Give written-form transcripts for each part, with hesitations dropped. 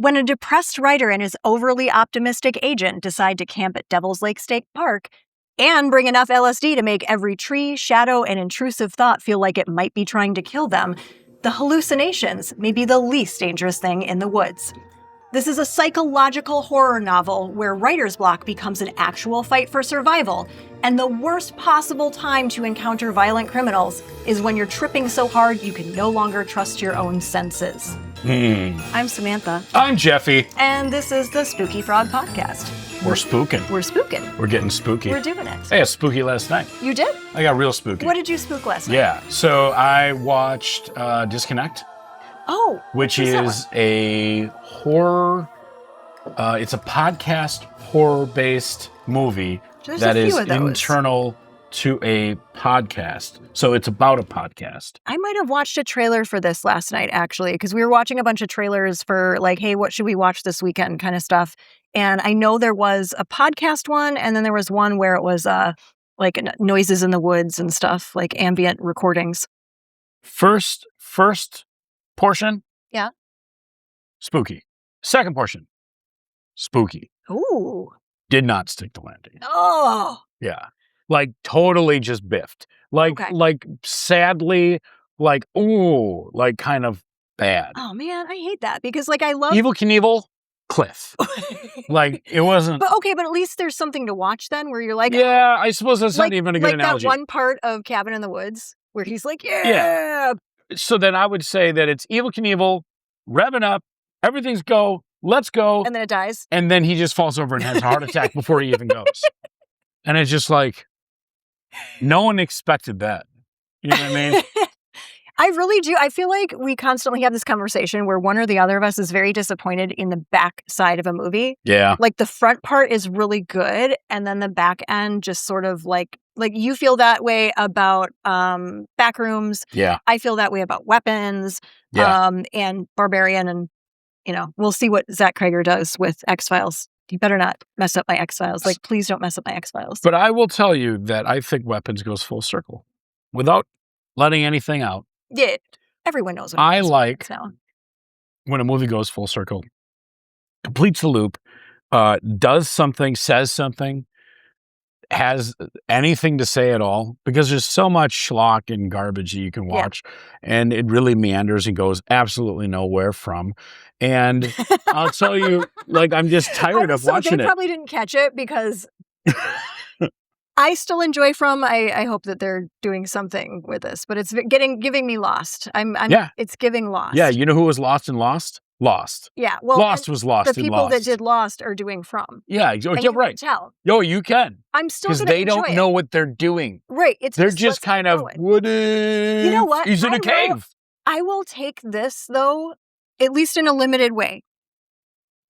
When a depressed writer and his overly optimistic agent decide to camp at Devil's Lake State Park and bring enough LSD to make every tree, shadow, and intrusive thought feel like it might be trying to kill them, the hallucinations may be the least dangerous thing in the woods. This is a psychological horror novel where writer's block becomes an actual fight for survival, and the worst possible time to encounter violent criminals is when you're tripping so hard you can no longer trust your own senses. I'm Samantha. I'm Jeffy. And this is the Spooky Frog Podcast. We're spooking. We're spooking. We're getting spooky. We're doing it. I got spooky last night. You did? I got real spooky. What did you spook last night? Yeah. So I watched Disconnect. Oh. Which is a horror, it's a podcast horror-based movie that is internal to a podcast. So it's about a podcast. I might have watched a trailer for this last night, actually, because we were watching a bunch of trailers for like, hey, what should we watch this weekend kind of stuff. And I know there was a podcast one, and then there was one where it was like noises in the woods and stuff, like ambient recordings. First portion? Yeah. Spooky. Second portion? Spooky. Ooh. Did not stick to landing. Oh. Yeah. Like totally just biffed. Like sadly, like, ooh, like kind of bad. Oh man, I hate that because like I love Evel Knievel, cliff. Like it wasn't. But okay, but at least there's something to watch then where you're like, yeah, I suppose that's not even a good analogy. Like that one part of Cabin in the Woods where he's like, yeah. So then I would say that it's Evel Knievel, revving up, everything's go, let's go. And then it dies. And then he just falls over and has a heart attack before he even goes. And it's just like, no one expected that. You know what I mean? I really do. I feel like we constantly have this conversation where one or the other of us is very disappointed in the back side of a movie. Yeah. Like the front part is really good. And then the back end just sort of like you feel that way about Backrooms. Yeah. I feel that way about Weapons. Yeah. And Barbarian. And, you know, we'll see what Zach Krieger does with X-Files. You better not mess up my X-Files. Like, please don't mess up my X-Files. But I will tell you that I think Weapons goes full circle without letting anything out. Yeah. Everyone knows what I like now. When a movie goes full circle, completes the loop, does something, says something, has anything to say at all, because there's so much schlock and garbage you can watch, and it really meanders and goes absolutely nowhere from. And I'll tell you, like, I'm just tired of watching it. They probably didn't catch it because I still enjoy From. I hope that they're doing something with this, but it's giving me Lost. It's giving Lost. Yeah, you know who was lost in Lost? Lost. Yeah, well, Lost was lost in Lost. The people that did Lost are doing From. Yeah, you're right. Can tell. Yo, you can. I'm still because they don't know what they're doing. Right. They're just kind of, what if you know what? He's in a cave. I will take this, though, at least in a limited way,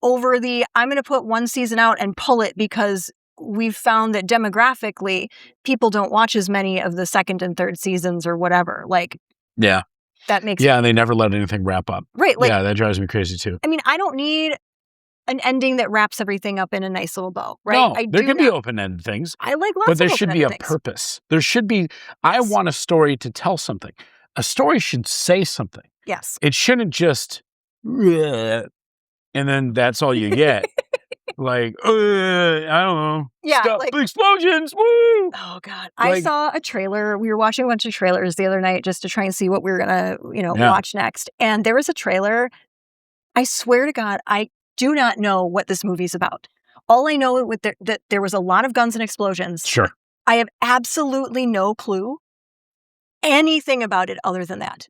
over I'm going to put one season out and pull it because we've found that demographically, people don't watch as many of the second and third seasons or whatever. Like, yeah. That makes and they never let anything wrap up. Right. Like, yeah, that drives me crazy too. I mean, I don't need an ending that wraps everything up in a nice little bow, right? No, there can be open-ended things. I like lots but there of should be a things. purpose. There should be, I want a story to tell something. A story should say something. Yes. It shouldn't just, and then that's all you get. Like, I don't know. Yeah. Stuff, explosions. Woo! Oh, God. I saw a trailer. We were watching a bunch of trailers the other night just to try and see what we were going to, watch next. And there was a trailer. I swear to God, I do not know what this movie's about. All I know is that there was a lot of guns and explosions. Sure. I have absolutely no clue anything about it other than that.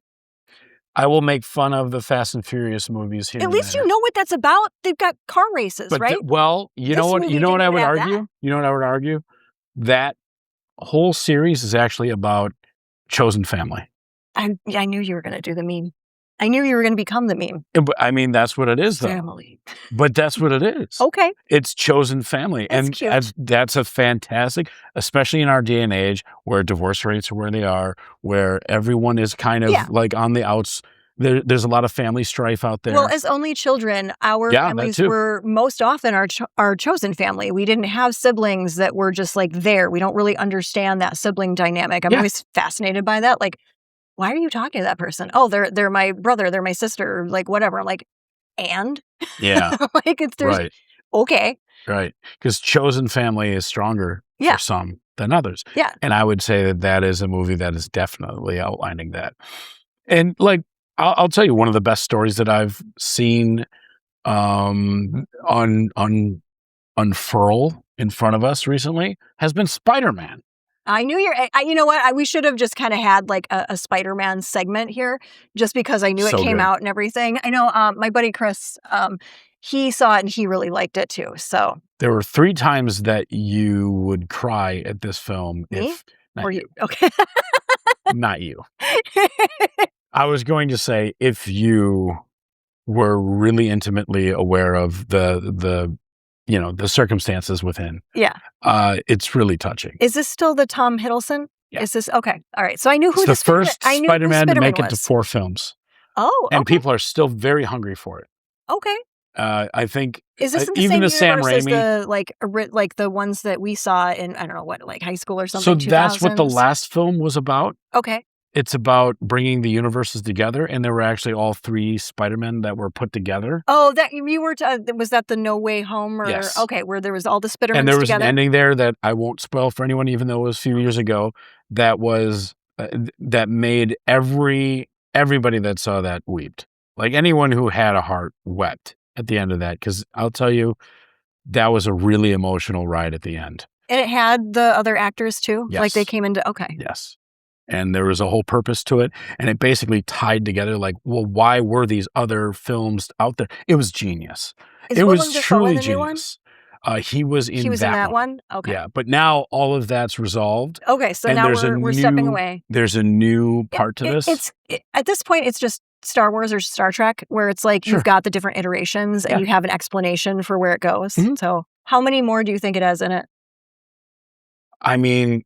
I will make fun of the Fast and Furious movies here. At least you know what that's about. They've got car races, right? You know what I would argue? You know what I would argue? That whole series is actually about chosen family. I knew you were going to do the meme. I knew you were going to become the meme. I mean, that's what it is, though. Family. But that's what it is. Okay. It's chosen family. That's and cute. That's a fantastic, especially in our day and age where divorce rates are where they are, where everyone is kind of like on the outs. There's a lot of family strife out there. Well, as only children, our families were most often our chosen family. We didn't have siblings that were just like there. We don't really understand that sibling dynamic. I'm always fascinated by that. Like, why are you talking to that person? Oh, they're my brother, they're my sister, like whatever. I'm like, and Yeah. like there's Right. okay. Right. Because chosen family is stronger Yeah. for some than others. Yeah. And I would say that that is a movie that is definitely outlining that. And like, I'll tell you one of the best stories that I've seen on unfurl in front of us recently has been Spider-Man. I knew you know what? We should have just kind of had like a Spider-Man segment here just because I knew it So came good. out and everything. I know my buddy Chris, he saw it and he really liked it too. So There were 3 times that you would cry at this film me? if not Or you. Okay. Not you. I was going to say if you were really intimately aware of the the circumstances within. Yeah. It's really touching. Is this still the Tom Hiddleston? Yeah. Is this okay? All right. So I knew who It's the first I knew who Spider-Man to make it to was. 4 films. Oh, And okay. people are still very hungry for it. Okay. I think Is this in the even same the Sam universe as Raimi. the like the ones that we saw in I don't know what like high school or So something? that's what the 2000s? last film was about. Okay. It's about bringing the universes together, and there were actually all 3 Spider-Men that were put together. Oh, that you were was that the No Way Home or Yes. okay, where there was all the And Spider-Mans there was together? an ending there that I won't spoil for anyone, even though it was a few years ago, that was that made everybody that saw that wept. Like anyone who had a heart wept at the end of that, because I'll tell you, that was a really emotional ride at the end. And it had the other actors too? Like they Yes. came into okay. Yes. And there was a whole purpose to it, and it basically tied together like, well, why were these other films out there? It was genius. It was Willem Dafoe in truly the new one? genius. He was in He was that in that one. one? Okay. Yeah, but now all of that's resolved, Okay, so and now there's a we're stepping new away. there's a new part to this. At this point, it's just Star Wars or Star Trek, where it's like Sure. you've got the different iterations and Yeah. you have an explanation for where it goes. Mhm. So, how many more do you think it has in it? I mean,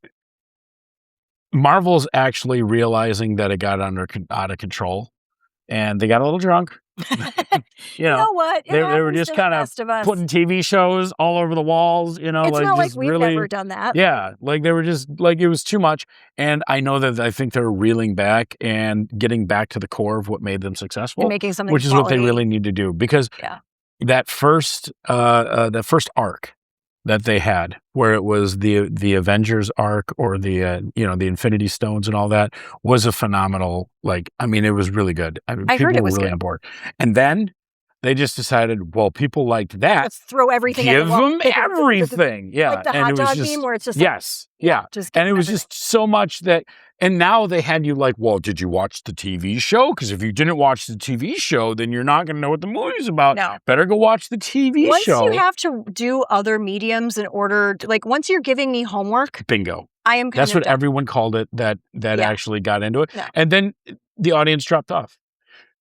Marvel's actually realizing that it got out of control, and they got a little drunk. You know what? It They were happens just to the kind of best of us. putting TV shows all over the walls, It's like not like just we've really, never done that. yeah, like they were just like it was too much. And I know that I think they're reeling back and getting back to the core of what made them And successful, making something which is what they quality. really need to do. Because Yeah. that first arc that they had, where it was the Avengers arc or the the Infinity Stones and all that, was a phenomenal. Like, I mean, it was really good. I mean, I heard people it were was really good. on board. And then they just decided, well, people liked that. Let's throw everything at Give the wall. them everything. Yeah. Like the and hot it was dog just, meme where it's just yes. Yeah. just give And it them was everything. just so much that, and now they had you like, well, did you watch the TV show? Because if you didn't watch the TV show, then you're not going to know what the movie's about. No. Better go watch the TV show. Once you have to do other mediums in order to, like, once you're giving me homework, Bingo. I am kind That's of what done. everyone called it that Yeah. actually got into it. No. And then the audience dropped off.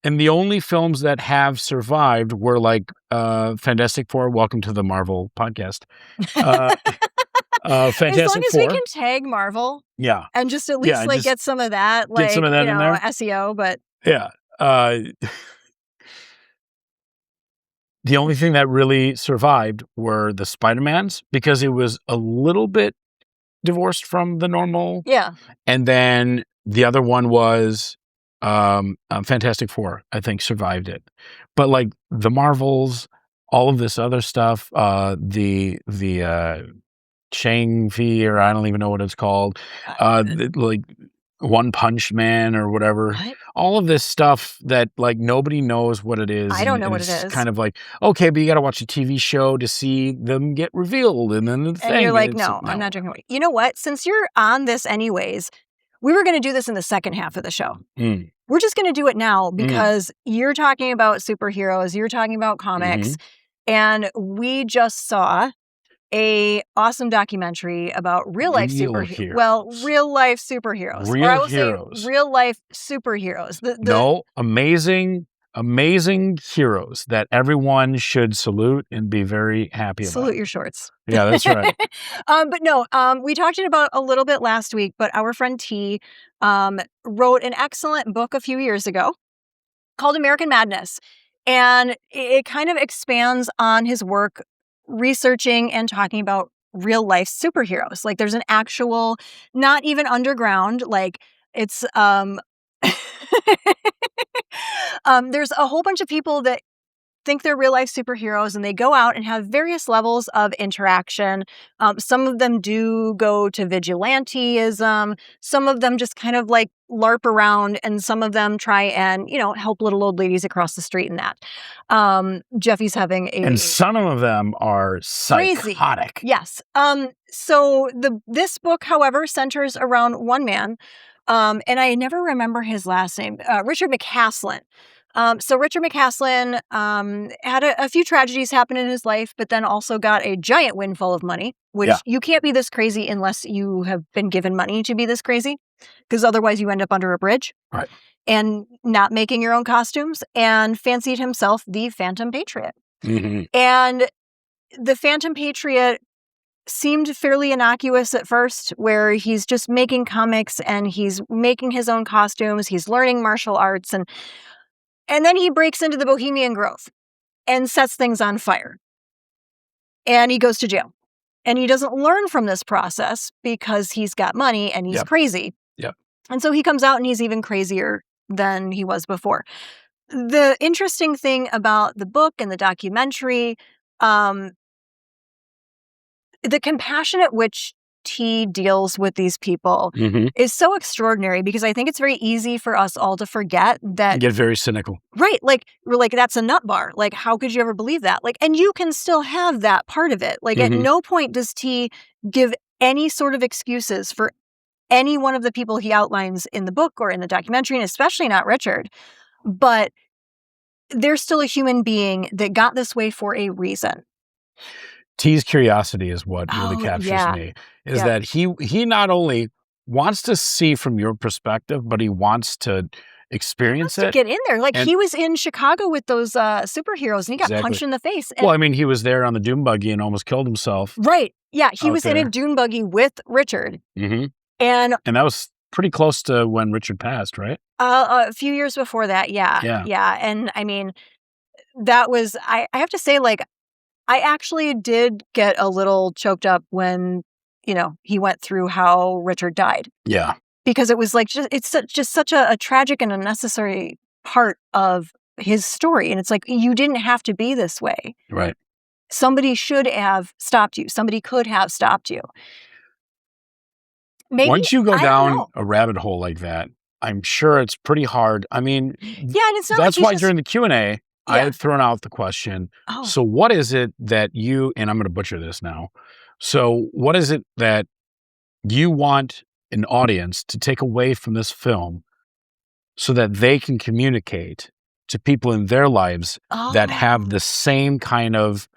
And the only films that have survived were like Fantastic Four. Welcome to the Marvel podcast. Fantastic As long as Four. we can tag Marvel Yeah. and just at least just get some of that, like, get some of that in there. SEO, but Yeah. The only thing that really survived were the Spider-Mans, because it was a little bit divorced from the normal. yeah. And then the other one was Fantastic Four, I think, survived it. But like the Marvels, all of this other stuff, the Shang-Chi, or I don't even know what it's called, like One Punch Man or whatever. What? All of this stuff that like nobody knows what it is. I don't know and what it it's is. kind of like, okay, but you got to watch a TV show to see them get revealed, and then the thing. And you're like, it's- no, I'm not drinking. You know what? Since you're on this anyways, we were going to do this in the second half of the show. Mm. We're just going to do it now because you're talking about superheroes, you're talking about comics, and we just saw a awesome documentary about real life superheroes. Well, real life superheroes. Real or I will heroes. say real life superheroes. No, amazing heroes that everyone should salute and be very happy about. Salute your shorts. Yeah, that's right. But no, we talked about a little bit last week, but our friend T wrote an excellent book a few years ago called American Madness. And it kind of expands on his work researching and talking about real life superheroes. Like there's an actual, not even underground, like it's there's a whole bunch of people that think they're real life superheroes, and they go out and have various levels of interaction. Some of them do go to vigilanteism. Some of them just kind of like LARP around, and some of them try and, help little old ladies across the street and that. Jeffy's having And some of them are crazy. psychotic. Yes. So this book, however, centers around one man, and I never remember his last name, Richard McCaslin. So Richard McCaslin had a few tragedies happen in his life, but then also got a giant windfall of money, which you can't be this crazy unless you have been given money to be this crazy, because otherwise you end up under a bridge. Right. And not making your own costumes, and fancied himself the Phantom Patriot. Mm-hmm. And the Phantom Patriot seemed fairly innocuous at first, where he's just making comics and he's making his own costumes, he's learning martial arts, and then he breaks into the Bohemian Grove and sets things on fire. And he goes to jail. And he doesn't learn from this process because he's got money and he's crazy. Yep. And so he comes out and he's even crazier than he was before. The interesting thing about the book and the documentary, the compassion at which T deals with these people is so extraordinary, because I think it's very easy for us all to forget that. Get very cynical. Right. Like, we're like, that's a nut bar. Like, how could you ever believe that? Like, and you can still have that part of it. Like, at no point does T give any sort of excuses for any one of the people he outlines in the book or in the documentary, and especially not Richard. But they're still a human being that got this way for a reason. T's curiosity is what really captures me, is that he not only wants to see from your perspective, but he wants to experience it. To get in there. Like, he was in Chicago with those superheroes, and he got punched in the face. And, well, I mean, he was there on the dune buggy and almost killed himself. Right. Yeah, he was in a dune buggy with Richard. Mm-hmm. And that was pretty close to when Richard passed, right? A few years before that, yeah. And I mean, that was, I have to say, like, I actually did get a little choked up when, he went through how Richard died. Yeah. Because it was like, it's just such a tragic and unnecessary part of his story. And it's like, you didn't have to be this way. Right. Somebody should have stopped you. Somebody could have stopped you. Maybe, once you go down a rabbit hole like that, I'm sure it's pretty hard. I mean, and it's not that's why during the Q&A, I had thrown out the question. Oh. So what is it that you, and I'm going to butcher this now. So what is it that you want an audience to take away from this film so that they can communicate to people in their lives that have the same kind of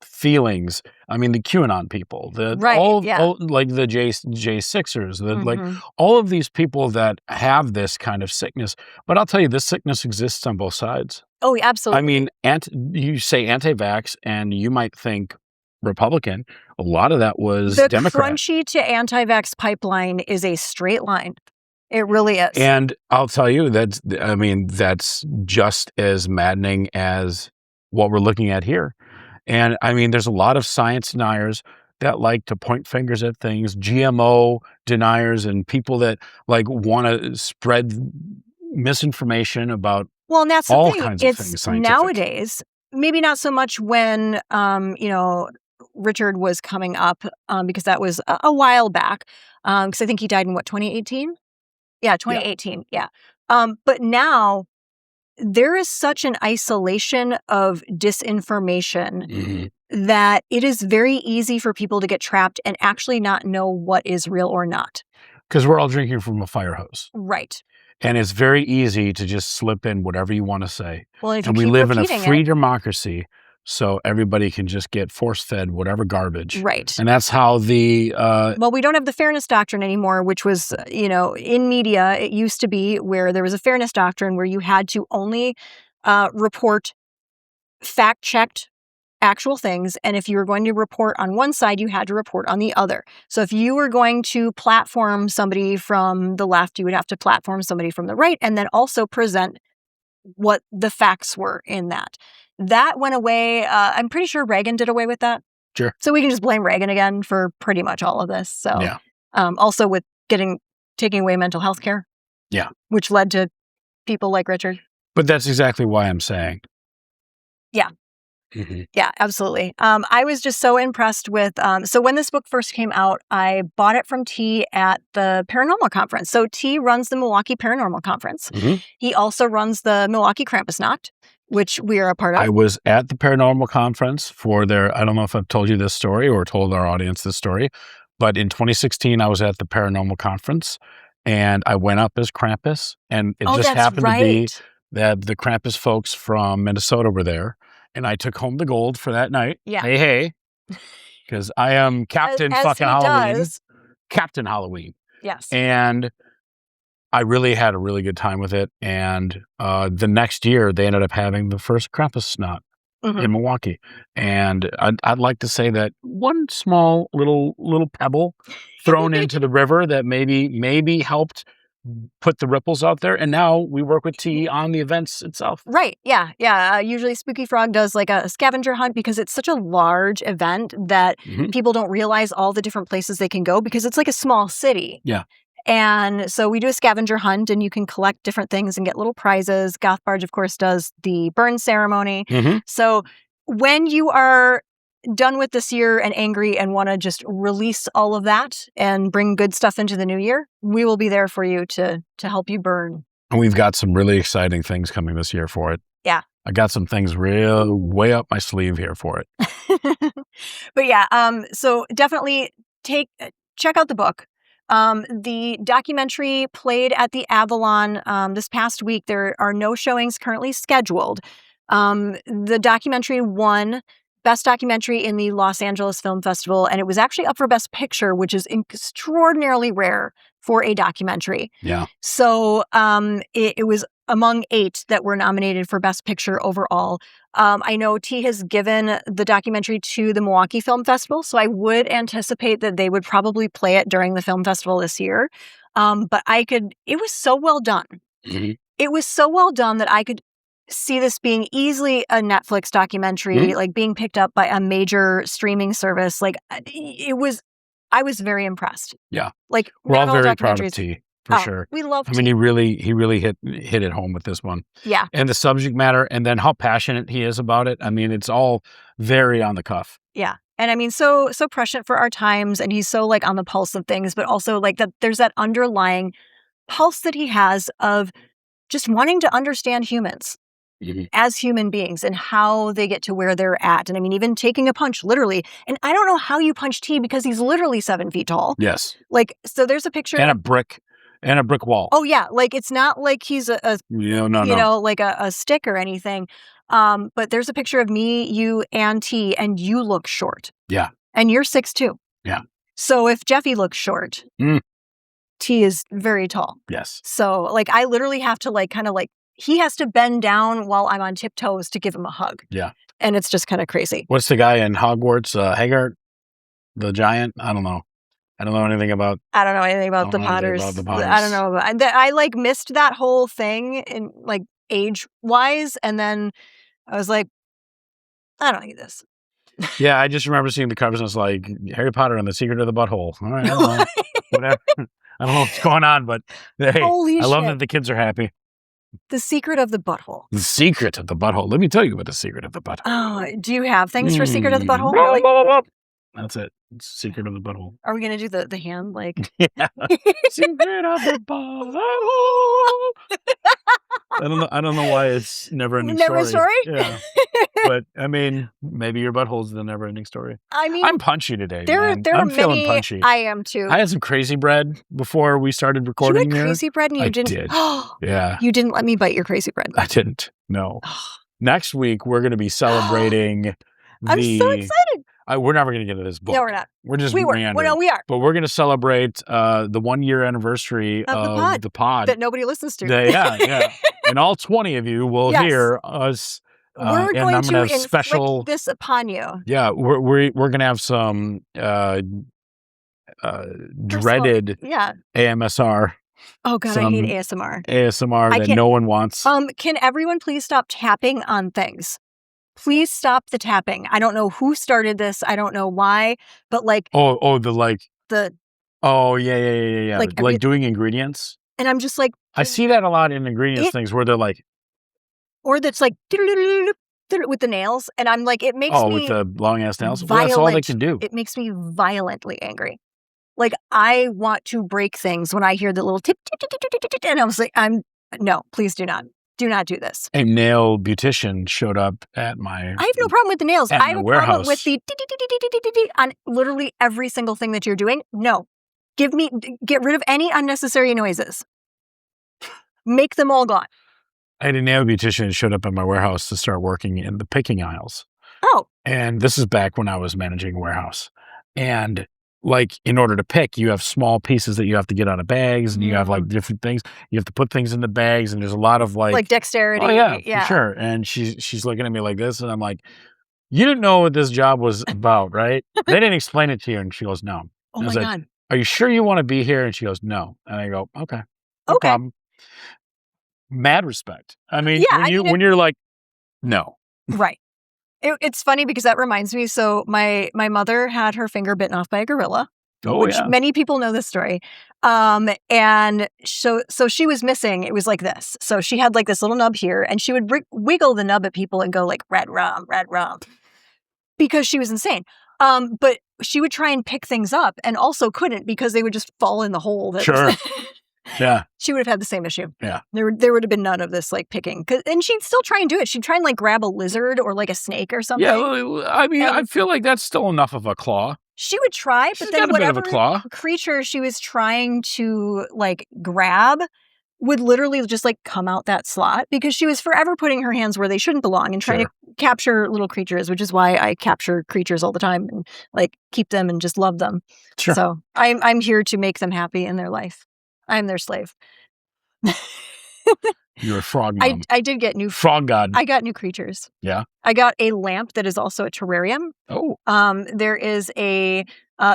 feelings? I mean, the QAnon people, like the J6ers, like all of these people that have this kind of sickness. But I'll tell you, this sickness exists on both sides. Oh, absolutely. I mean, you say anti-vax, and you might think Republican. A lot of that was Democrat. The crunchy to anti-vax pipeline is a straight line. It really is. And I'll tell you, that's just as maddening as what we're looking at here. And I mean, there's a lot of science deniers that like to point fingers at things, GMO deniers, and people that like want to spread misinformation about and that's all the thing. kinds of things. Scientific. Nowadays, maybe not so much when Richard was coming up, because that was a while back. Because I think he died in 2018? Yeah, 2018. Yeah. But now, there is such an isolation of disinformation that it is very easy for people to get trapped and actually not know what is real or not. Because we're all drinking from a fire hose. Right. And it's very easy to just slip in whatever you want to say. Well, and we live in a free democracy, so everybody can just get force-fed whatever garbage. Right. And that's how the... well, we don't have the fairness doctrine anymore, which was, in media, it used to be where there was a fairness doctrine where you had to only report fact-checked actual things. And if you were going to report on one side, you had to report on the other. So if you were going to platform somebody from the left, you would have to platform somebody from the right, and then also present what the facts were in that. That went away. I'm pretty sure Reagan did away with that. Sure. So we can just blame Reagan again for pretty much all of this. So, also with taking away mental health care. Yeah. Which led to people like Richard. But that's exactly why I'm saying Yeah. Yeah, absolutely. I was just so impressed with, so when this book first came out, I bought it from T at the paranormal conference. So T runs the Milwaukee Paranormal Conference. He also runs the Milwaukee Krampusnacht, which we are a part of. I was at the paranormal conference for their, I don't know if I've told you this story or told our audience this story, but in 2016, I was at the paranormal conference and I went up as Krampus, and it just happened to be that the Krampus folks from Minnesota were there. And I took home the gold for that night. Yeah. Hey. Because I am Captain fucking Halloween. Does. Captain Halloween. Yes. And I really had a really good time with it. And the next year, they ended up having the first Krampusnacht in Milwaukee. And I'd like to say that one small little pebble thrown into the river that maybe helped put the ripples out there, and now we work with T on the events itself. Right. Yeah. Usually Spooky Frog does like a scavenger hunt because it's such a large event that people don't realize all the different places they can go because it's like a small city. Yeah. And so we do a scavenger hunt, and you can collect different things and get little prizes. Goth Barge, of course, does the burn ceremony. So when you are done with this year and angry and want to just release all of that and bring good stuff into the new year, we will be there for you to help you burn. And we've got some really exciting things coming this year for it. Yeah. I got some things real way up my sleeve here for it. But yeah, so definitely check out the book. The documentary played at the Avalon this past week. There are no showings currently scheduled. The documentary won Best Documentary in the Los Angeles Film Festival, and it was actually up for Best Picture, which is extraordinarily rare for a documentary. Yeah. So it was among 8 that were nominated for Best Picture overall. I know T has given the documentary to the Milwaukee Film Festival, so I would anticipate that they would probably play it during the film festival this year. But it was so well done. It was so well done that I could see this being easily a Netflix documentary, like being picked up by a major streaming service. Like I was very impressed. Yeah. Like we're all very proud of T, for sure. We love T. I mean, he really hit it home with this one. Yeah. And the subject matter, and then how passionate he is about it. I mean, it's all very on the cuff. Yeah. And I mean, so prescient for our times, and he's so like on the pulse of things, but also like that there's that underlying pulse that he has of just wanting to understand humans as human beings and how they get to where they're at. And I mean, even taking a punch, literally. And I don't know how you punch T because he's literally 7 feet tall. Yes. Like, so there's a picture. And a brick wall. Oh, yeah. Like, it's not like he's no, like a stick or anything. But there's a picture of me, you, and T, and you look short. Yeah. And you're 6'2". Yeah. So if Jeffy looks short, T is very tall. Yes. So, like, I literally have to, like, kind of like, he has to bend down while I'm on tiptoes to give him a hug. Yeah. And it's just kind of crazy. What's the guy in Hogwarts? Haggart, the giant? I don't know. I don't know anything about. I don't know anything about the Potters. I don't know. I like missed that whole thing in like age wise. And then I was like, I don't need this. Yeah. I just remember seeing the covers and it's like Harry Potter and the Secret of the Butthole. All right. I don't know. Whatever. I don't know what's going on, but hey, I love that the kids are happy. The Secret of the Butthole. The Secret of the Butthole. Let me tell you about the Secret of the Butthole. Oh, do you have things for Secret of the Butthole? Blah, blah, blah. That's it. It's Secret of the Butthole. Are we going to do the hand? Like, yeah. Secret of the Butthole. I don't know why it's never-ending story. Never story? Yeah. But, I mean, maybe your butthole's the never-ending story. I mean, I'm punchy today, I'm feeling punchy. I am, too. I had some crazy bread before we started recording here. You had crazy bread and you didn't? Did. Yeah. You didn't let me bite your crazy bread. I didn't. No. Next week, we're going to be celebrating I'm so excited. We're never going to get into this book. No, we're not. We're just we are. But we're going to celebrate the 1-year anniversary of the pod. That nobody listens to. Yeah. And all 20 of you will hear us. We're going to inflict this upon you. Yeah, we're going to have some dreaded AMSR. Oh, God, I hate ASMR. ASMR that no one wants. Can everyone please stop tapping on things? Please stop the tapping. I don't know who started this. I don't know why, but like... Oh, yeah. Like doing ingredients? And I'm just like... I see that a lot in ingredients things where they're like... Or that's like... with the nails, and I'm like, it makes me with the long ass nails. Well, that's all they can do. It makes me violently angry. Like, I want to break things when I hear the little tip, tip, tip, tip, tip, tip, and I was like, no, please do not do this. A nail beautician showed up at my. I have no problem with the nails. I have a warehouse. problem with the on literally every single thing that you're doing. No, get rid of any unnecessary noises. Make them all gone. I had a nail beautician that showed up at my warehouse to start working in the picking aisles. Oh. And this is back when I was managing a warehouse. And like, in order to pick, you have small pieces that you have to get out of bags, and you have like different things. You have to put things in the bags, and there's a lot of like dexterity. Oh yeah, for sure. And she's looking at me like this, and I'm like, you didn't know what this job was about, right? They didn't explain it to you. And she goes, no. Oh my God. Are you sure you want to be here? And she goes, no. And I go, okay. No problem. Mad respect. I mean, when you're like, no. Right. It's funny because that reminds me. So my mother had her finger bitten off by a gorilla. Which many people know this story. And so she was missing. It was like this. So she had like this little nub here, and she would wiggle the nub at people and go like, red rum, because she was insane. But she would try and pick things up and also couldn't because they would just fall in the hole. Sure. Yeah. She would have had the same issue. Yeah. There would have been none of this like picking. And she'd still try and do it. She'd try and like grab a lizard or like a snake or something. Yeah. I mean, I feel like that's still enough of a claw. She would try, but then whatever creature she was trying to like grab would literally just like come out that slot because she was forever putting her hands where they shouldn't belong and trying to capture little creatures, which is why I capture creatures all the time and like keep them and just love them. Sure. So I'm here to make them happy in their life. I'm their slave. You're a frog mom. I did get new frog god. I got new creatures. Yeah. I got a lamp that is also a terrarium. Oh. There is a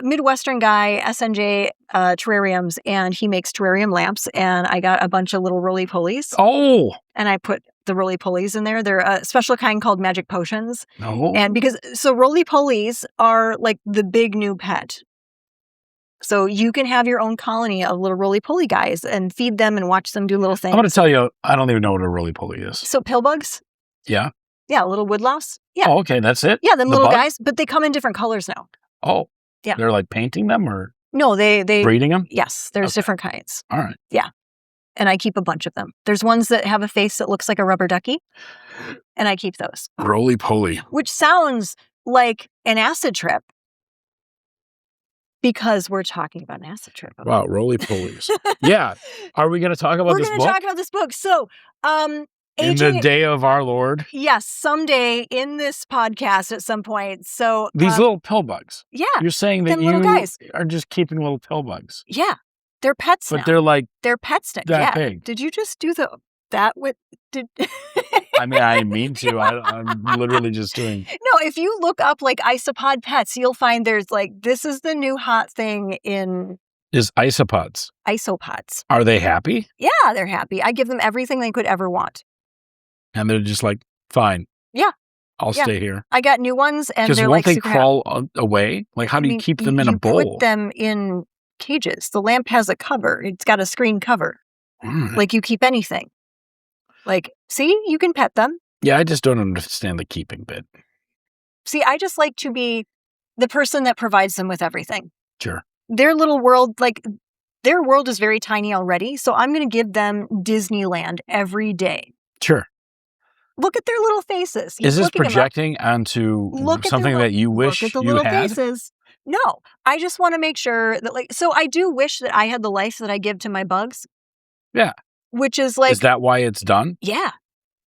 Midwestern guy, SNJ terrariums, and he makes terrarium lamps. And I got a bunch of little roly-polies. Oh. And I put the roly-polies in there. They're a special kind called magic potions. Oh. And so roly-polies are like the big new pet. So you can have your own colony of little roly-poly guys and feed them and watch them do little things. I'm going to tell you, I don't even know what a roly-poly is. So pillbugs? Yeah. Yeah, little woodlouse. Yeah. Oh, okay, that's it? Yeah, them little guys, but they come in different colors now. Oh. Yeah. They're like painting them or? No, they breeding them? Yes, there's different kinds. All right. Yeah. And I keep a bunch of them. There's ones that have a face that looks like a rubber ducky, and I keep those. Roly-poly. Which sounds like an acid trip. Because we're talking about an acid trip. Wow, roly-polies. Yeah. Are we going to talk about this book? We're going to talk about this book. So, in the day of our Lord? Yes, someday in this podcast at some point. So these little pill bugs. Yeah. You're saying that you guys are just keeping little pill bugs. Yeah. They're pets now. But they're like they're pets now. That big. Did you just do that with I mean, I didn't mean to. I'm literally just doing. No, if you look up like isopod pets, you'll find there's like, this is the new hot thing in. Is isopods. Isopods. Are they happy? Yeah, they're happy. I give them everything they could ever want. And they're just like, fine. Yeah. I'll stay here. I got new ones and they're like, won't they crawl away? Like, how do you keep them in a bowl? You put them in cages. The lamp has a cover. It's got a screen cover. Like you keep anything. Like, see, you can pet them. Yeah, I just don't understand the keeping bit. See, I just like to be the person that provides them with everything. Sure. Their little world, like, their world is very tiny already, so I'm going to give them Disneyland every day. Sure. Look at their little faces. Is this projecting onto something that you wish you had? Look at the little faces. No, I just want to make sure that, like, so I do wish that I had the life that I give to my bugs. Yeah. Which is like. Is that why it's done? Yeah.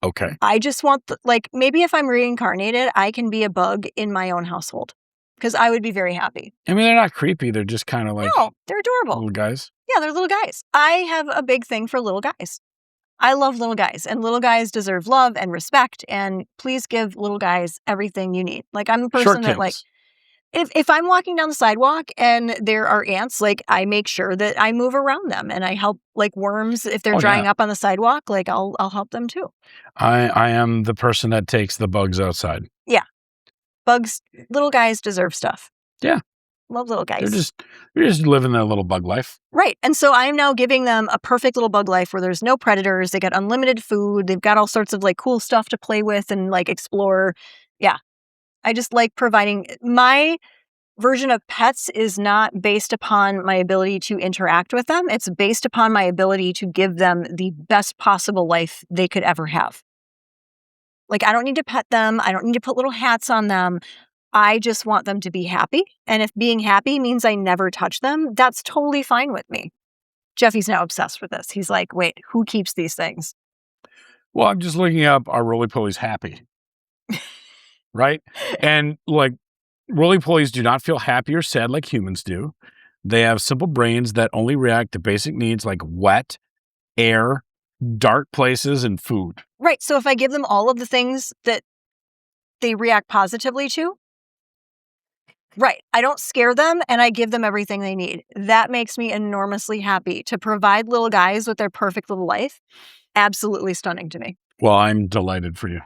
Okay. I just want, maybe if I'm reincarnated, I can be a bug in my own household. Because I would be very happy. I mean, they're not creepy. They're just kind of like. No, they're adorable. Little guys. Yeah, they're little guys. I have a big thing for little guys. I love little guys. And little guys deserve love and respect. And please give little guys everything you need. Like, I'm a person that, like. If I'm walking down the sidewalk and there are ants, like, I make sure that I move around them and I help, like, worms if they're drying up on the sidewalk. Like, I'll help them too. I am the person that takes the bugs outside. Yeah, bugs. Little guys deserve stuff. Yeah, Love little guys. They're just living their little bug life. Right. And so I'm now giving them a perfect little bug life where there's no predators. They got unlimited food. They've got all sorts of like cool stuff to play with and like explore. Yeah. I just like providing my version of pets is not based upon my ability to interact with them. It's based upon my ability to give them the best possible life they could ever have. Like, I don't need to pet them. I don't need to put little hats on them. I just want them to be happy. And if being happy means I never touch them, that's totally fine with me. Jeffy's now obsessed with this. He's like, wait, who keeps these things? Well, I'm just looking up, are roly-polies happy? Right? And like, roly-polies do not feel happy or sad like humans do. They have simple brains that only react to basic needs like wet, air, dark places, and food. Right. So if I give them all of the things that they react positively to, right, I don't scare them and I give them everything they need. That makes me enormously happy to provide little guys with their perfect little life. Absolutely stunning to me. Well, I'm delighted for you.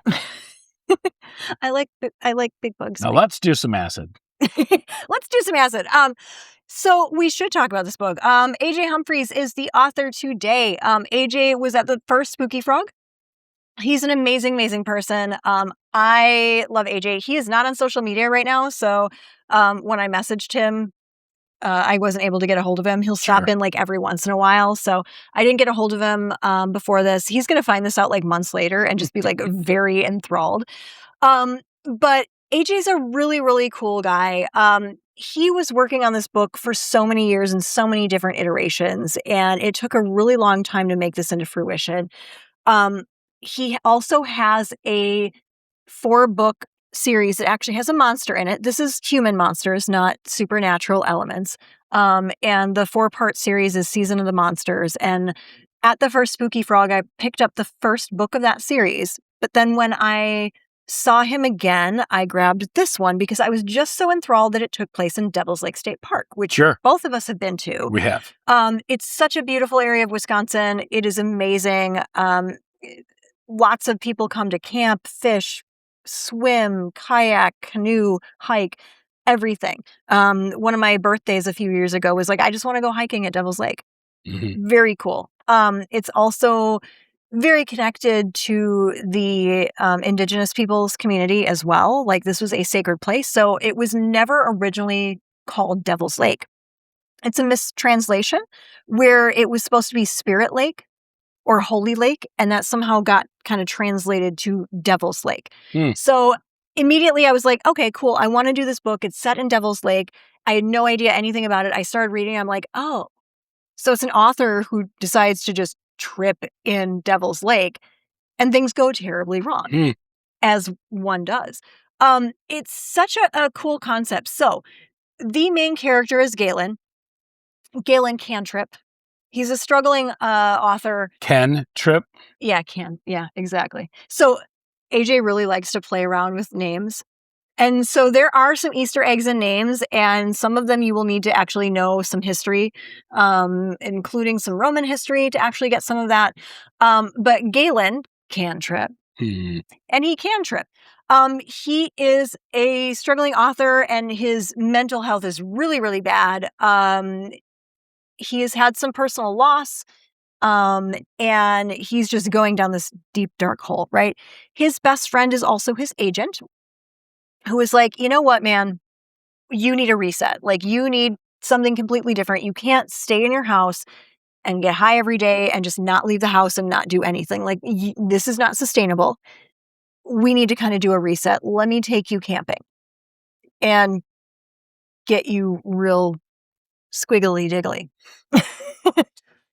I like big bugs. Now let's do some acid. Let's do some acid. So we should talk about this book. AJ Humphreys is the author today. AJ was at the first Spooky Frog. He's an amazing, amazing person. I love AJ. He is not on social media right now, so when I messaged him, I wasn't able to get a hold of him. He'll stop in like every once in a while, so I didn't get a hold of him before this. He's going to find this out like months later and just be like very enthralled. But AJ's a really, really cool guy. He was working on this book for so many years and so many different iterations, and it took a really long time to make this into fruition. He also has a 4-book series that actually has a monster in it. This is human monsters, not supernatural elements. And the 4-part series is Season of the Monsters. And at the first Spooky Frog, I picked up the first book of that series. But then when I saw him again, I grabbed this one because I was just so enthralled that it took place in Devil's Lake State Park, which both of us have been to. We have. It's such a beautiful area of Wisconsin. It is amazing. Lots of people come to camp, fish, swim, kayak, canoe, hike, everything. One of my birthdays a few years ago was like, I just want to go hiking at Devil's Lake. Mm-hmm. Very cool. It's also very connected to the indigenous peoples community as well. Like, this was a sacred place. So it was never originally called Devil's Lake. It's a mistranslation where it was supposed to be Spirit Lake or Holy Lake, and that somehow got kind of translated to Devil's Lake. So immediately I was like, okay, cool. I want to do this book. It's set in Devil's Lake. I had no idea anything about it. I started reading. I'm like, oh, so it's an author who decides to just trip in Devil's Lake and things go terribly wrong, as one does. It's such a cool concept. So the main character is Galen. Galen Cantrip. He's a struggling author. Ken Trip? Yeah, Ken. Yeah, exactly. So AJ really likes to play around with names. And so there are some Easter eggs in names, and some of them you will need to actually know some history, including some Roman history to actually get some of that. But Galen can trip, and he can trip. He is a struggling author, and his mental health is really, really bad. He has had some personal loss, and he's just going down this deep, dark hole, right? His best friend is also his agent, who is like, you know what, man, you need a reset. Like, you need something completely different. You can't stay in your house and get high every day and just not leave the house and not do anything. Like, this is not sustainable. We need to kind of do a reset. Let me take you camping and get you real squiggly diggly.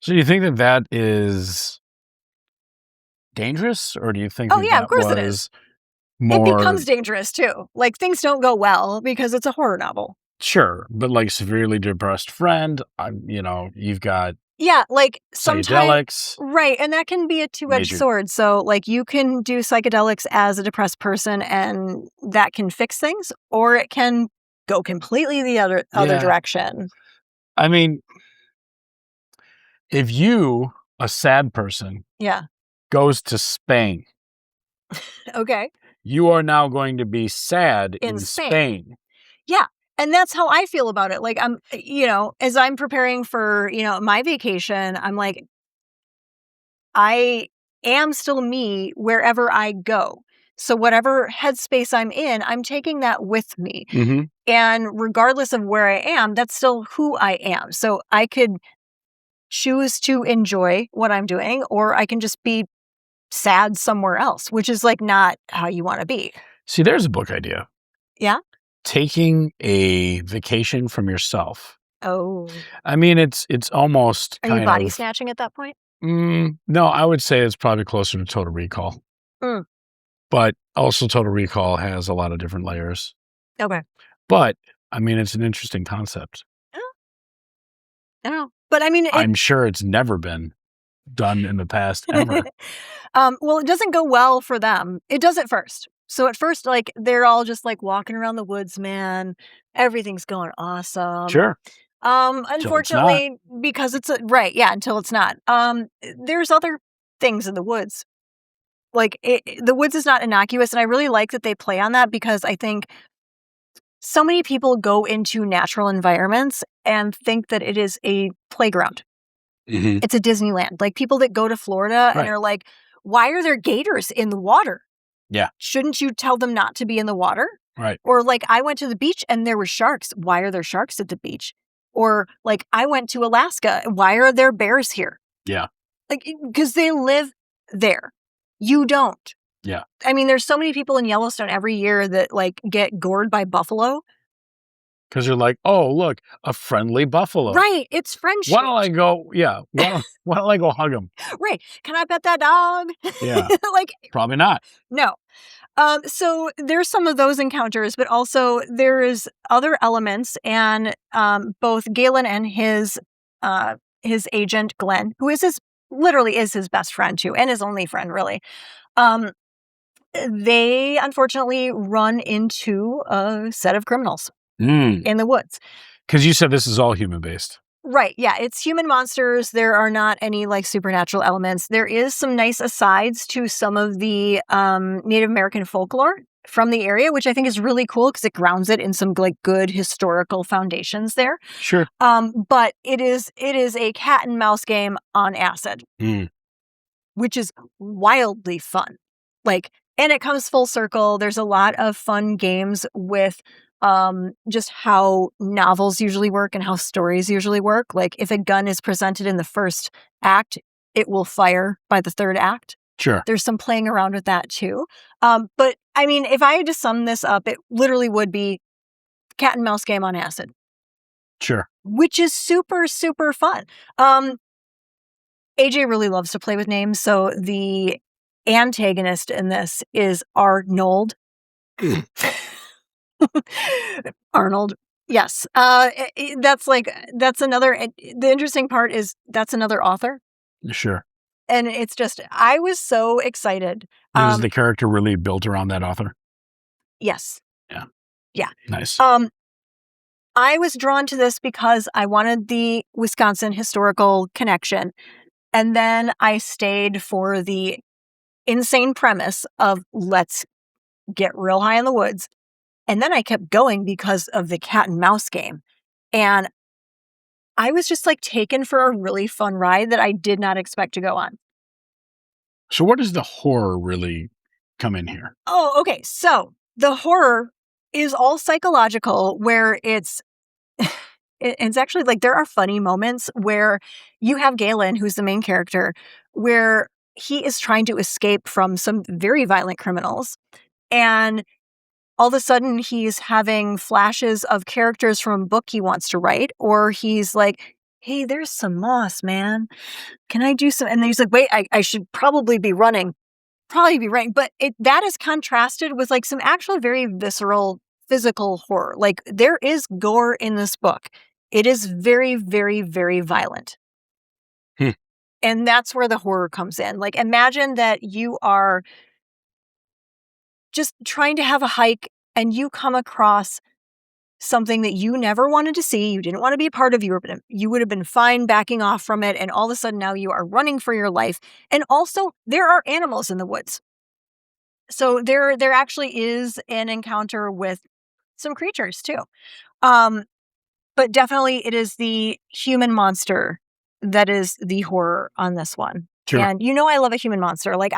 So do you think that is dangerous, or do you think of course it is. More... It becomes dangerous too. Like, things don't go well because it's a horror novel. Sure, but like severely depressed friend, you've got like sometimes psychedelics, right? And that can be a two-edged sword. So like, you can do psychedelics as a depressed person, and that can fix things, or it can go completely the other direction. I mean, if you, a sad person, goes to Spain, okay, you are now going to be sad in Spain. Yeah. And that's how I feel about it. Like, as I'm preparing for, my vacation, I'm like, I am still me wherever I go. So whatever headspace I'm in, I'm taking that with me. Mm-hmm. And regardless of where I am, that's still who I am. So I could choose to enjoy what I'm doing, or I can just be sad somewhere else, which is like not how you want to be. See, there's a book idea. Yeah. Taking a vacation from yourself. Oh, I mean, it's almost are you kind body of. snatching at that point? No, I would say it's probably closer to Total Recall. Mm. But also Total Recall has a lot of different layers. Okay. But, I mean, it's an interesting concept. I don't know. But I mean, I'm sure it's never been done in the past ever. Well, it doesn't go well for them. It does at first. So at first, like, they're all just like walking around the woods, man. Everything's going awesome. Sure. Unfortunately, because it's right. Yeah. Until it's not. There's other things in the woods. Like the woods is not innocuous. And I really like that they play on that, because I think so many people go into natural environments and think that it is a playground. Mm-hmm. It's a Disneyland. Like people that go to Florida and Right. are like, why are there gators in the water? Yeah. Shouldn't you tell them not to be in the water? Right. Or like, I went to the beach and there were sharks. Why are there sharks at the beach? Or like, I went to Alaska. Why are there bears here? Yeah. Like, because they live there. You don't. Yeah. I mean, there's so many people in Yellowstone every year that like get gored by buffalo. Because you're like, oh, look, a friendly buffalo. Right. It's friendship. Why don't I go? Yeah. Why don't I go hug him? Right. Can I pet that dog? Yeah. Like, probably not. No. So there's some of those encounters, but also there is other elements, and both Galen and his agent Glenn, who is literally his best friend too, and his only friend really. They unfortunately run into a set of criminals in the woods. Because you said this is all human based. Right. Yeah. It's human monsters. There are not any like supernatural elements. There is some nice asides to some of the Native American folklore from the area, which I think is really cool because it grounds it in some like good historical foundations there. Sure. But it is a cat and mouse game on acid, which is wildly fun. Like, and it comes full circle. There's a lot of fun games with just how novels usually work and how stories usually work. Like if a gun is presented in the first act, it will fire by the third act. Sure. There's some playing around with that too. But I mean, if I had to sum this up, it literally would be cat and mouse game on acid. Sure. Which is super, super fun. AJ really loves to play with names. So the antagonist in this is Arnold. Arnold. Yes. That's another, the interesting part is that's another author. Sure. And it's just, I was so excited. Is the character really built around that author? Yes. Yeah. Yeah. Nice. I was drawn to this because I wanted the Wisconsin historical connection. And then I stayed for the insane premise of let's get real high in the woods. And then I kept going because of the cat and mouse game. And I was just like taken for a really fun ride that I did not expect to go on. So where does the horror really come in here? Oh, okay. So the horror is all psychological, where it's actually like there are funny moments where you have Galen, who's the main character, where he is trying to escape from some very violent criminals. And all of a sudden he's having flashes of characters from a book he wants to write, or he's like, hey, there's some moss, man. Can I do some? And then he's like, wait, I should probably be running. But that is contrasted with like some actually very visceral physical horror. Like there is gore in this book. It is very, very, very violent. And that's where the horror comes in. Like imagine that you are just trying to have a hike and you come across something that you never wanted to see, you didn't want to be a part of, you would have been fine backing off from it, and all of a sudden now you are running for your life. And also, there are animals in the woods. So there actually is an encounter with some creatures too. But definitely it is the human monster that is the horror on this one. Sure. And I love a human monster. Like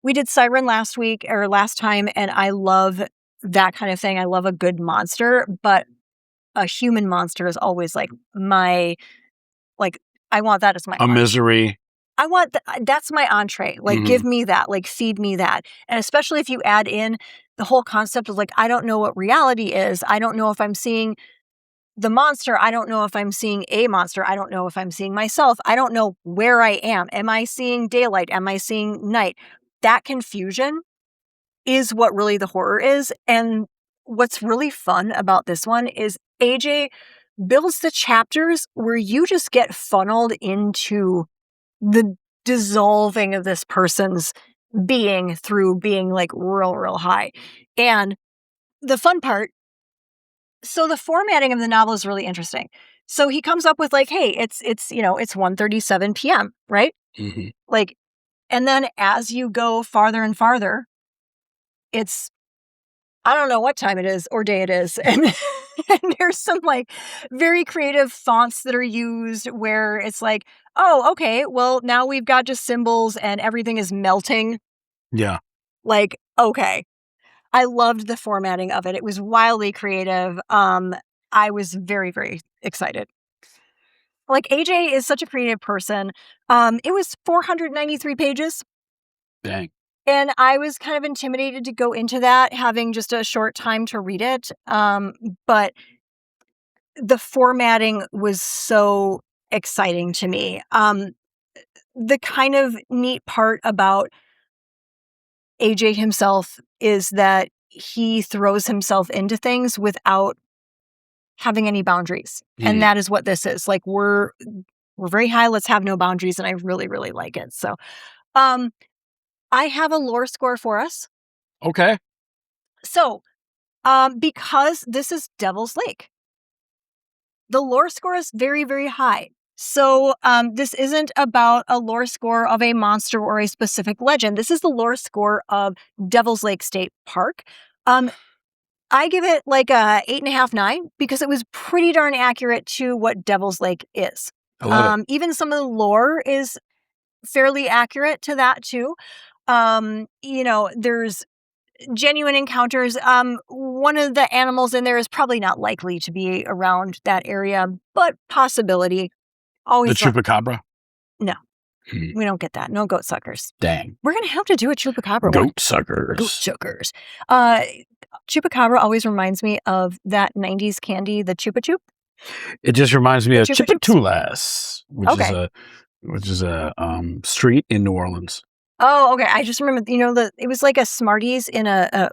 we did Siren last time, and I love that kind of thing. I love a good monster, but a human monster is always like I want that as my entree. Misery. I want that's my entree. Like, give me that, like feed me that. And especially if you add in the whole concept of like, I don't know what reality is. I don't know if I'm seeing the monster. I don't know if I'm seeing a monster. I don't know if I'm seeing myself. I don't know where I am. Am I seeing daylight? Am I seeing night? That confusion is what really the horror is. And what's really fun about this one is AJ builds the chapters where you just get funneled into the dissolving of this person's being through being like real high. And the fun part, so the formatting of the novel is really interesting. So he comes up with like, hey, it's 1:37 p.m., right? Mm-hmm. Like, and then as you go farther and farther, it's, I don't know what time it is or day it is. And there's some like very creative fonts that are used where it's like, oh, okay, well, now we've got just symbols and everything is melting. Yeah. Like, okay. I loved the formatting of it. It was wildly creative. I was very, very excited. Like, AJ is such a creative person. It was 493 pages. Dang. And I was kind of intimidated to go into that, having just a short time to read it. But the formatting was so exciting to me. The kind of neat part about AJ himself is that he throws himself into things without having any boundaries. And that is what this is. Like, we're very high, let's have no boundaries, and I really, really like it. So I have a lore score for us. Okay. So because this is Devil's Lake, the lore score is very, very high. So this isn't about a lore score of a monster or a specific legend. This is the lore score of Devil's Lake State Park. I give it like a 8.5, 9, because it was pretty darn accurate to what Devil's Lake is. I love it. Even some of the lore is fairly accurate to that too. There's genuine encounters. One of the animals in there is probably not likely to be around that area, but possibility. Always the chupacabra? No. We don't get that. No goat suckers. Dang. We're going to have to do a chupacabra Goat one. suckers. Goat suckers. Chupacabra always reminds me of that 90s candy, the Chupa Chup. It just reminds me of Chupa Chups? Chipatulas, which is a street in New Orleans. Oh, okay. I just remember, it was like a Smarties in a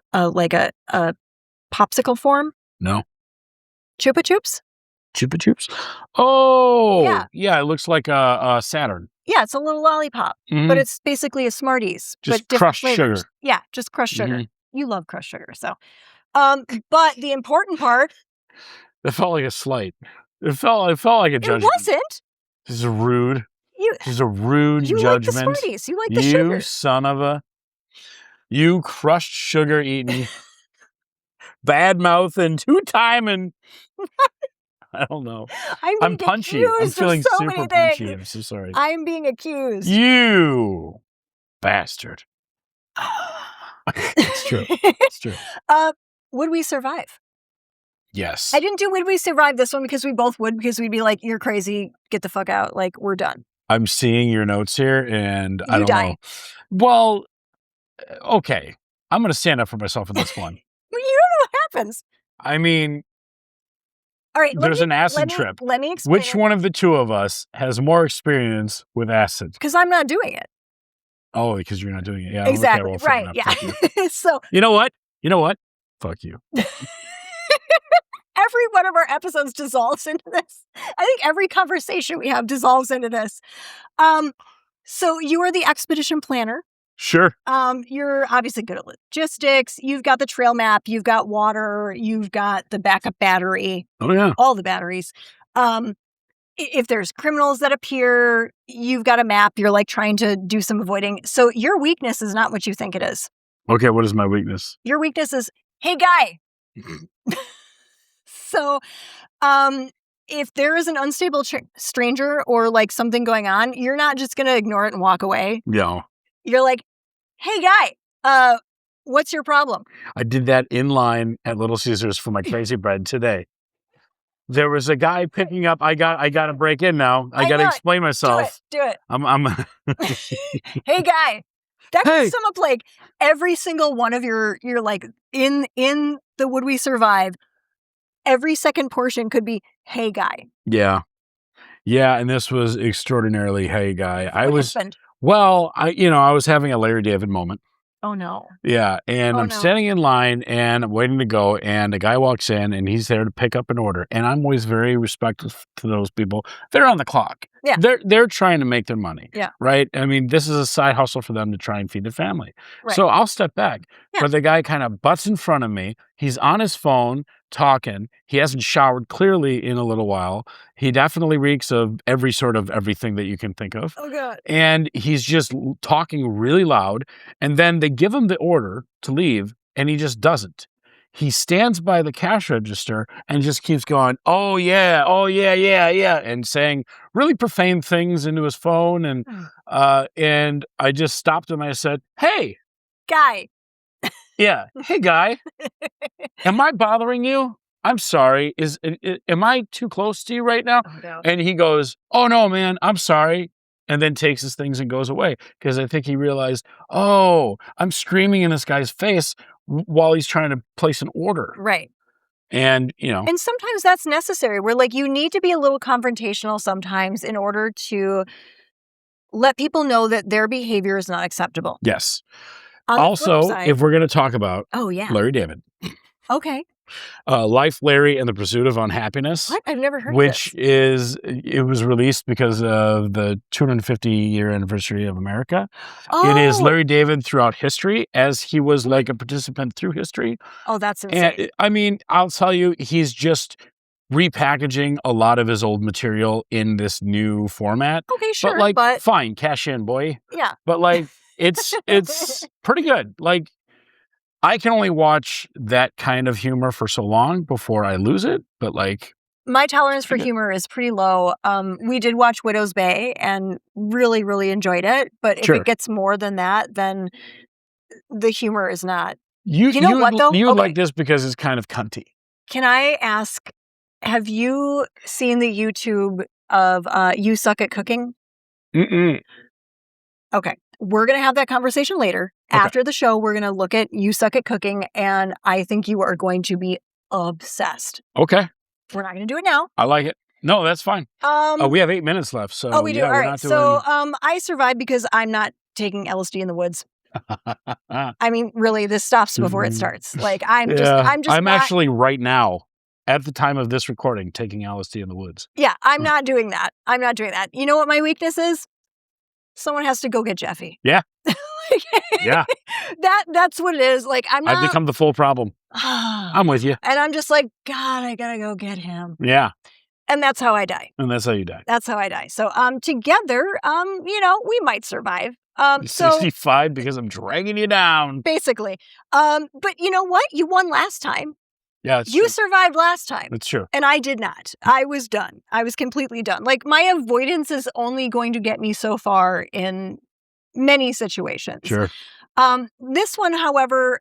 popsicle form. No. Chupa Chups? Chupa Chups? Oh, yeah. It looks like a Saturn. Yeah, it's a little lollipop, but it's basically a Smarties. Just but crushed sugar. Yeah, just crushed sugar. You love crushed sugar, so. But the important part. It felt like a slight. It felt like a judgment. It wasn't. This is rude. This is a rude judgment. You like the Smarties. You like the sugar. You son of a. You crushed sugar eating. Bad mouth and two-timing. I don't know. I'm punchy. I'm feeling super punchy. I'm so sorry. I'm being accused. You bastard. It's true. It's true. Would we survive? Yes. I didn't do would we survive this one because we both would, because we'd be like, you're crazy. Get the fuck out. Like, we're done. I'm seeing your notes here and I don't know. Well, okay. I'm going to stand up for myself in this one. You don't know what happens. I mean, all right, there's an acid trip. Let me explain. Which one of the two of us has more experience with acid? Because I'm not doing it. Oh, because you're not doing it. Yeah, exactly. Okay, well, right. Yeah. So You know what? Fuck you. Every one of our episodes dissolves into this. I think every conversation we have dissolves into this. So you are the expedition planner. Sure. You're obviously good at logistics. You've got the trail map. You've got water. You've got the backup battery. Oh, yeah. All the batteries. If there's criminals that appear, you've got a map. You're like trying to do some avoiding. So your weakness is not what you think it is. Okay, what is my weakness? Your weakness is, hey, guy, So, if there is an unstable stranger or like something going on, you're not just going to ignore it and walk away. No. You're like, hey, guy, what's your problem? I did that in line at Little Caesars for my crazy bread today. There was a guy picking up. I got to break in now. I got to explain myself. Do it. I'm Hey, guy. That could sum up like every single one of your like in the Would We Survive. Every second portion could be, hey, guy. Yeah. Yeah. And this was extraordinarily, hey, guy. What happened? Well, I was having a Larry David moment. Oh, no. Yeah. And I'm standing in line and I'm waiting to go. And a guy walks in and he's there to pick up an order. And I'm always very respectful to those people. They're on the clock. Yeah. They're trying to make their money. Yeah. Right. I mean, this is a side hustle for them to try and feed their family. Right. So I'll step back. Yeah. But the guy kind of butts in front of me. He's on his phone talking. He hasn't showered clearly in a little while. He definitely reeks of every sort of everything that you can think of. Oh, God. And he's just talking really loud. And then they give him the order to leave, and he just doesn't. He stands by the cash register and just keeps going, oh, yeah, and saying really profane things into his phone. And I just stopped him. I said, hey. Guy. Yeah. Hey, guy. Am I bothering you? I'm sorry. Am I too close to you right now? Oh, no. And he goes, oh, no, man, I'm sorry. And then takes his things and goes away. Because I think he realized, oh, I'm screaming in this guy's face while he's trying to place an order. Right. And, And sometimes that's necessary. Where like you need to be a little confrontational sometimes in order to let people know that their behavior is not acceptable. Yes. On Also, if we're going to talk about Larry David. Okay. Life, Larry, and the Pursuit of Unhappiness. What? I've never heard of this. It was released because of the 250-year anniversary of America. Oh. It is Larry David throughout history, as he was like a participant through history. Oh, that's insane. And, I mean, I'll tell you, he's just repackaging a lot of his old material in this new format. Okay, sure. But fine, cash in, boy. Yeah. But like, it's pretty good. Like, I can only watch that kind of humor for so long before I lose it. But like, my tolerance for humor is pretty low. We did watch Widow's Bay and really, really enjoyed it. But if it gets more than that, then the humor is not. You know what, though? You would like this because it's kind of cunty. Can I ask, have you seen the YouTube of You Suck at Cooking? Mm-mm. Okay. We're going to have that conversation later. Okay. After the show, we're going to look at You Suck at Cooking, and I think you are going to be obsessed. Okay. We're not going to do it now. I like it. No, that's fine. We have 8 minutes left. So oh, we do. All right. So I survived because I'm not taking LSD in the woods. I mean, really, this stops before it starts. Like I'm actually right now, at the time of this recording, taking LSD in the woods. Yeah, I'm not doing that. I'm not doing that. You know what my weakness is? Someone has to go get Jeffy. Yeah. Yeah. That's what it is. Like I've become the full problem. I'm with you. And I'm just like, God, I gotta go get him. Yeah. And that's how I die. And that's how you die. That's how I die. So together, we might survive. 65 because I'm dragging you down. Basically. But you know what? You won last time. Yeah, you survived last time. That's true. And I did not. I was done. I was completely done. Like, my avoidance is only going to get me so far in many situations. Sure. This one, however,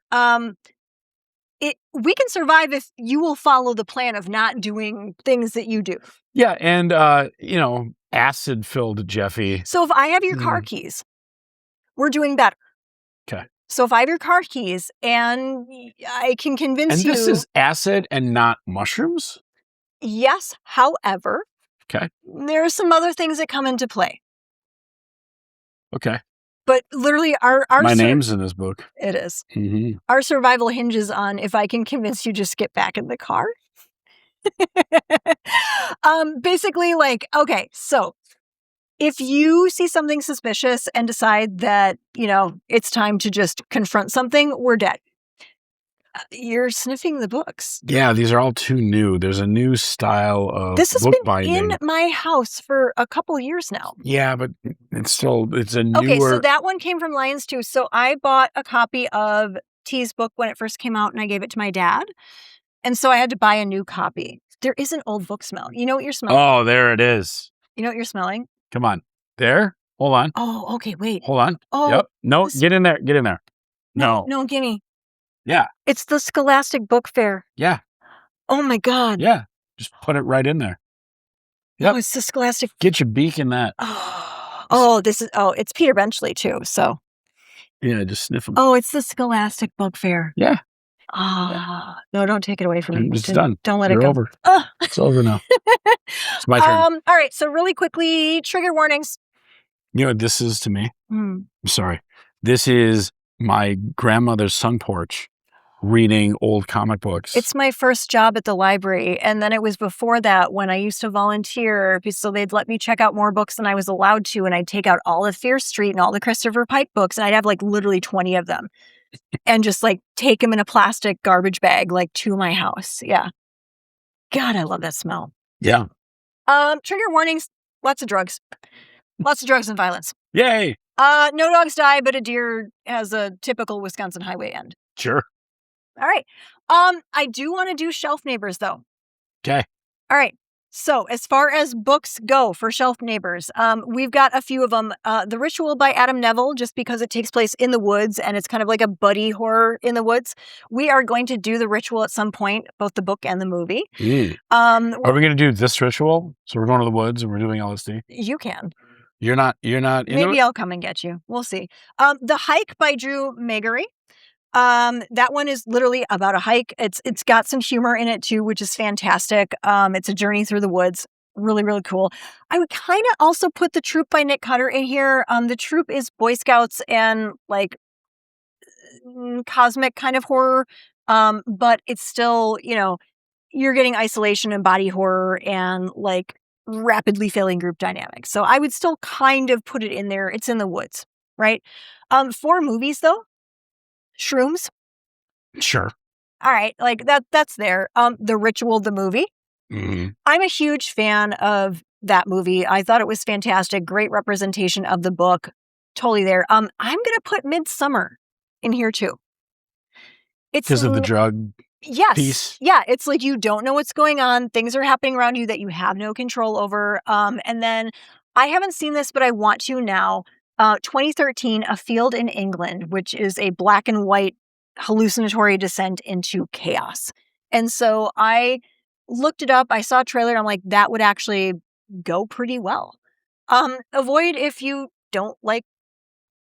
we can survive if you will follow the plan of not doing things that you do. Yeah, and, acid-filled Jeffy. So if I have your car keys, we're doing better. Okay. So if I have your car keys and I can convince you... And this is acid and not mushrooms? Yes. However, there are some other things that come into play. Okay. But literally our My name's in this book. It is. Mm-hmm. Our survival hinges on if I can convince you just get back in the car. Basically, like, okay, so if you see something suspicious and decide that, it's time to just confront something, we're dead. You're sniffing the books. Yeah, these are all too new. There's a new style of this has book been binding. In my house for a couple years now. Yeah, but it's a newer... Okay, so that one came from Lions too. So I bought a copy of T's book when it first came out, and I gave it to my dad. And so I had to buy a new copy. There is an old book smell. You know what you're smelling? Oh, there it is. You know what you're smelling? Come on. There? Hold on. Oh, okay, wait. Hold on. Oh, Yep. No, this- get in there. Get in there. No. No, gimme. Yeah. It's the Scholastic Book Fair. Yeah. Oh my God. Yeah. Just put it right in there. Yep. Oh, it's the Scholastic. Get your beak in that. It's Peter Benchley too. So. Yeah, just sniff them. Oh, it's the Scholastic Book Fair. Yeah. No, don't take it away from me. It's done. Don't let You're it go. over. It's over now. It's my turn. All right. So really quickly, trigger warnings. You know what this is to me? I'm sorry. This is my grandmother's sun porch reading old comic books. It's my first job at the library. And then it was before that when I used to volunteer. So they'd let me check out more books than I was allowed to. And I'd take out all of Fear Street and all the Christopher Pike books. And I'd have like literally 20 of them and just like take them in a plastic garbage bag, like to my house. Yeah. God, I love that smell. Yeah. Trigger warnings. Lots of drugs. Lots of drugs and violence. Yay. No dogs die, but a deer has a typical Wisconsin highway end. Sure. All right. I do want to do shelf neighbors though. Okay. All right. So as far as books go for shelf neighbors, we've got a few of them. The Ritual by Adam Neville, just because it takes place in the woods and it's kind of like a buddy horror in the woods. We are going to do The Ritual at some point, both the book and the movie. Are we going to do this ritual? So we're going to the woods and we're doing LSD? You can. You're not Maybe I'll come and get you. We'll see. The Hike by Drew Magery. That one is literally about a hike. It's got some humor in it too, which is fantastic. It's a journey through the woods. Really, really cool. I would kind of also put The Troop by Nick Cutter in here. The Troop is Boy Scouts and like cosmic kind of horror. But it's still, you're getting isolation and body horror and like rapidly failing group dynamics. So I would still kind of put it in there. It's in the woods, right? For movies though, Shrooms. Sure. All right, like that's there. The Ritual, the movie. Mm-hmm. I'm a huge fan of that movie. I thought it was fantastic. Great representation of the book. Totally there. I'm gonna put Midsummer in here too. It's because of the drug piece. Yeah, it's like you don't know what's going on. Things are happening around you that you have no control over. And then I haven't seen this, but I want to now. 2013, A Field in England, which is a black and white hallucinatory descent into chaos. And so I looked it up. I saw a trailer. I'm like, that would actually go pretty well. Avoid if you don't like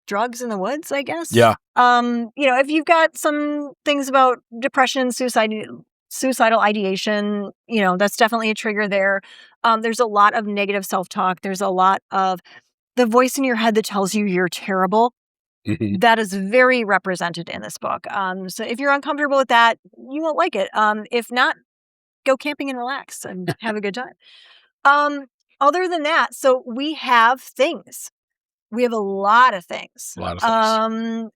drugs in the woods, I guess. Yeah. If you've got some things about depression, suicidal ideation, that's definitely a trigger there. There's a lot of negative self-talk. There's a lot of the voice in your head that tells you you're terrible. Mm-hmm. That is very represented in this book. So if you're uncomfortable with that, you won't like it. If not, go camping and relax and have a good time. Other than that, so we have things. We have a lot of things. We're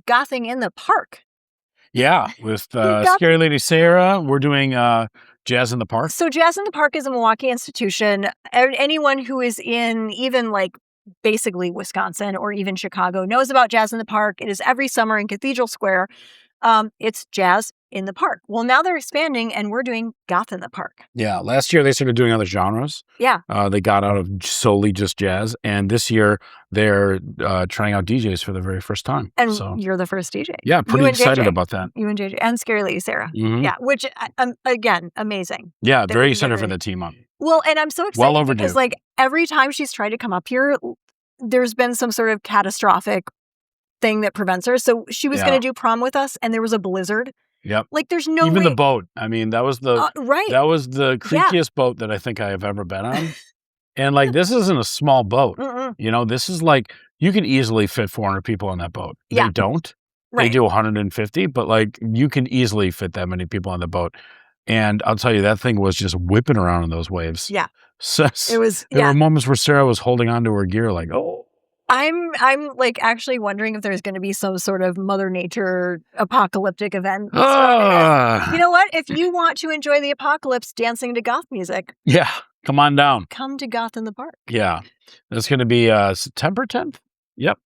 gothing in the park. Yeah, with Scary Lady Sarah, we're doing Jazz in the Park. So Jazz in the Park is a Milwaukee institution. Anyone who is in even like basically Wisconsin or even Chicago knows about Jazz in the Park. It is every summer in Cathedral Square. It's Jazz in the Park. Well, now they're expanding and we're doing Goth in the Park. Yeah, last year they started doing other genres. Yeah. They got out of solely just jazz. And this year they're trying out DJs for the very first time. And you're the first DJ. Yeah, pretty excited about that. You and JJ and Scary Lady Sarah. Mm-hmm. Yeah, which, again, amazing. Yeah, very excited for the team up. Well, and I'm so excited well overdue. Because like every time she's tried to come up here, there's been some sort of catastrophic thing that prevents her. So she was going to do prom with us and there was a blizzard. Yep. Like there's no even way. The boat. I mean, that was the right. That was the creakiest boat that I think I have ever been on. And like this isn't a small boat. Mm-mm. This is like you can easily fit 400 people on that boat. Yeah. They don't. Right. They do 150, but like you can easily fit that many people on the boat. And I'll tell you, that thing was just whipping around in those waves. Yeah. So it was. There were moments where Sarah was holding on to her gear, like, oh. I'm like actually wondering if there's going to be some sort of Mother Nature apocalyptic event. You know what? If you want to enjoy the apocalypse dancing to goth music, yeah, come on down. Come to Goth in the Park. Yeah, that's going to be September 10th. Yep,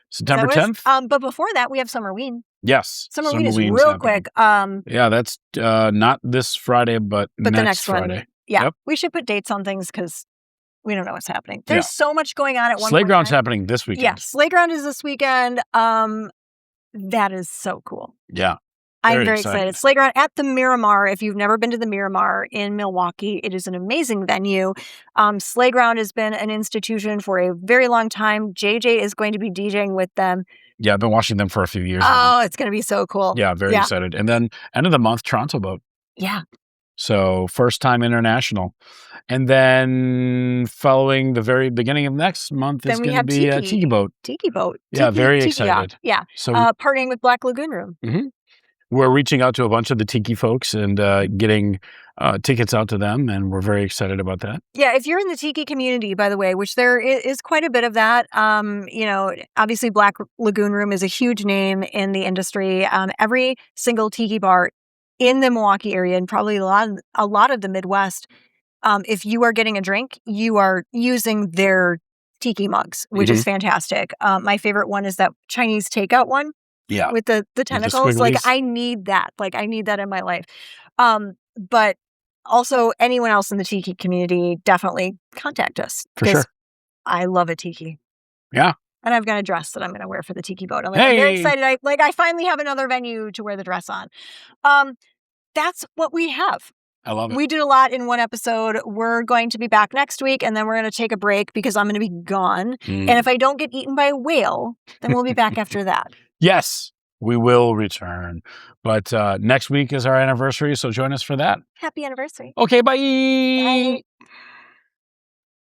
September 10th. But before that, we have Summerween. Yes. Summer Weenus, real happening. quick. Yeah, that's not this Friday, but the next next Friday. one. Yeah. Yep. We should put dates on things because we don't know what's happening. There's so much going on at one Sleigh point. Ground's happening this weekend. Yeah, Sleigh Ground is this weekend. That is so cool. Yeah. I'm very excited. Sleigh Ground at the Miramar. If you've never been to the Miramar in Milwaukee, it is an amazing venue. Sleigh Ground has been an institution for a very long time. JJ is going to be DJing with them. Yeah, I've been watching them for a few years now. now. It's going to be so cool. Yeah, very excited. And then end of the month, Toronto Boat. Yeah. So first time international. And then following the very beginning of next month is going to be a Tiki Boat. Tiki Boat. Yeah, very excited. Yeah. So partnering with Black Lagoon Room. Mm-hmm. We're reaching out to a bunch of the Tiki folks and getting tickets out to them, and we're very excited about that. Yeah, if you're in the Tiki community, by the way, which there is quite a bit of that, obviously Black Lagoon Room is a huge name in the industry. Every single Tiki bar in the Milwaukee area and probably a lot of the Midwest, if you are getting a drink, you are using their Tiki mugs, which is fantastic. My favorite one is that Chinese takeout one. Yeah. With the tentacles. I need that. I need that in my life. But also anyone else in the Tiki community, definitely contact us. For sure. I love a Tiki. Yeah. And I've got a dress that I'm going to wear for the Tiki Boat. I'm very excited. I finally have another venue to wear the dress on. That's what we have. I love it. We did a lot in one episode. We're going to be back next week, and then we're going to take a break because I'm going to be gone. And if I don't get eaten by a whale, then we'll be back after that. Yes, we will return. But next week is our anniversary, so join us for that. Happy anniversary. Okay, bye. Bye.